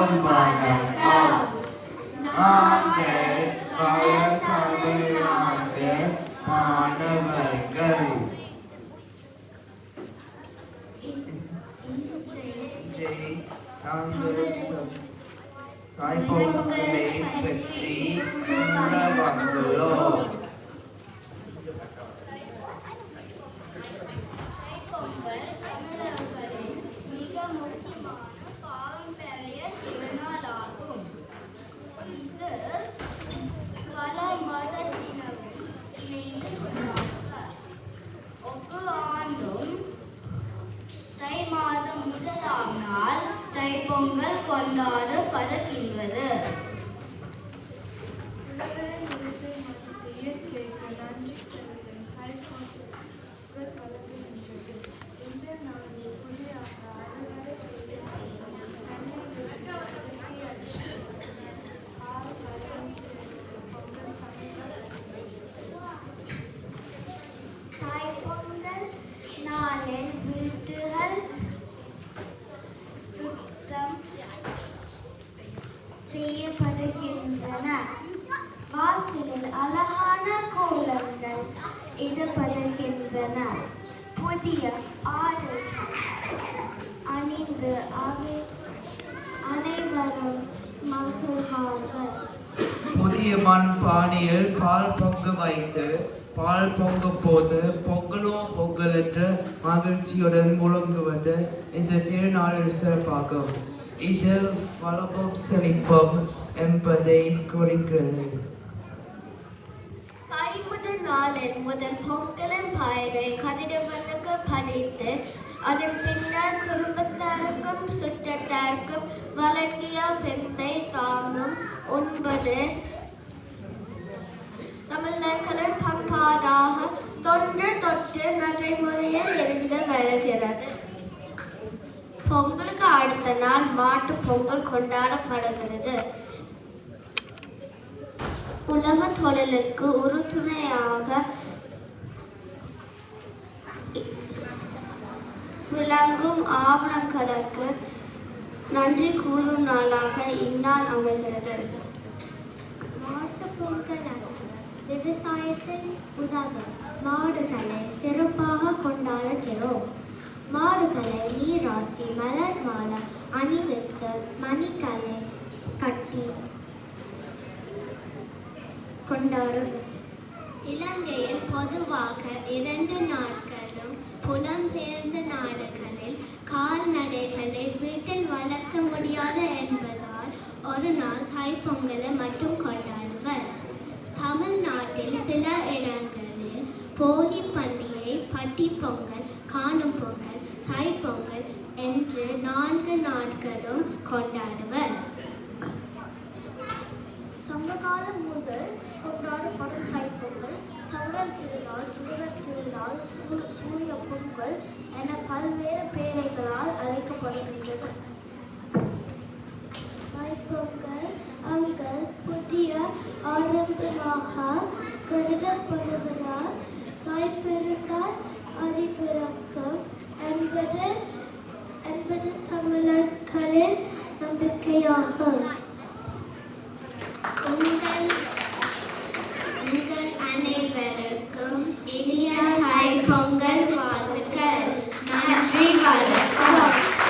வணக்கம். நாங்கள் பல தமிழ்நாட்டு மாணவர்கள். தாய்ப்பொங்கலை பற்றி கூற வந்துள்ளோம். தைப்பொங்கல் கொண்டாடப்படுகின்றது. தைப்பொங்கல் நாளில் வீடுகள் செய்யப்படுகின்றன. வாசலில் அழகான கோலங்கள் இடப்படுகின்றன. புதிய ஆடைகள் அணிந்து அனைவரும் மகிழ்வார்கள். புதிய மண் பானையில் பால் பொங்க வைத்து பால் பொங்கும் போது பொங்கலோ பொங்கல் என்ற மகிழ்ச்சியுடன் முழங்குவது இந்த திருநாளில் சிறப்பாகும். இது வளமும் செழிப்பும் என்பதை குறிக்கிறது. தை முதல் நாளில் முதல் பொங்கலின் பயனை கதிரவனுக்கு படைத்து அதன் பின்னர் குடும்பத்தாருக்கும் சுற்றத்தாருக்கும் வழங்கிய பெண்மை தாங்கும் உண்பது தமிழர்களின் பண்பாடாக தொன்று தொட்டு நடைமுறையில் இருந்து வருகிறது. பொங்கலுக்கு அடுத்த நாள் மாட்டு பொங்கல் கொண்டாடப்படுகிறது. உழவு தொழிலுக்கு உறுதுணையாக விளங்கும் ஆவணங்களுக்கு நன்றி கூறும் நாளாக இந்நாள் அமைகிறது. மாட்டு பொங்கல் விவசாயத்தில் உதவும் மாடுகளை சிறப்பாக கொண்டாடுகிறோம். மாடுகளை நீராட்டி மலர் மாலை அணிவித்து மணிகளை கட்டி கொண்டாடும். இலங்கையில் பொதுவாக 2 நாட்களும் புலம்பெயர்ந்த நாடுகளில் கால்நடைகளை வீட்டில் வளர்க்க முடியாது என்பதால் ஒரு நாள் தைப்பொங்கலை மட்டும் கொண்டாடுவர். தமிழ்நாட்டில் சில இடங்களில் போகி பண்டிகை, பட்டி பொங்கல், காணும் பொங்கல், தைப்பொங்கல் என்று 4 நாட்களும் கொண்டாடுவர். சங்ககாலம் முதல் கொண்டாடப்படும் தைப்பொங்கல் தமிழர் திருநாள், உழவர் திருநாள், சூரிய பொங்கல் என பல்வேறு பெயர்களால் அழைக்கப்படுகின்றது. தைப்பொங்கல் அங்கள் புதிய ஆரம்பமாக கருதப்படுவதால் தாய்ப்பெருநாள் அறிபிறக்கம் என்பது தமிழர்களின் நம்பிக்கையாகும்.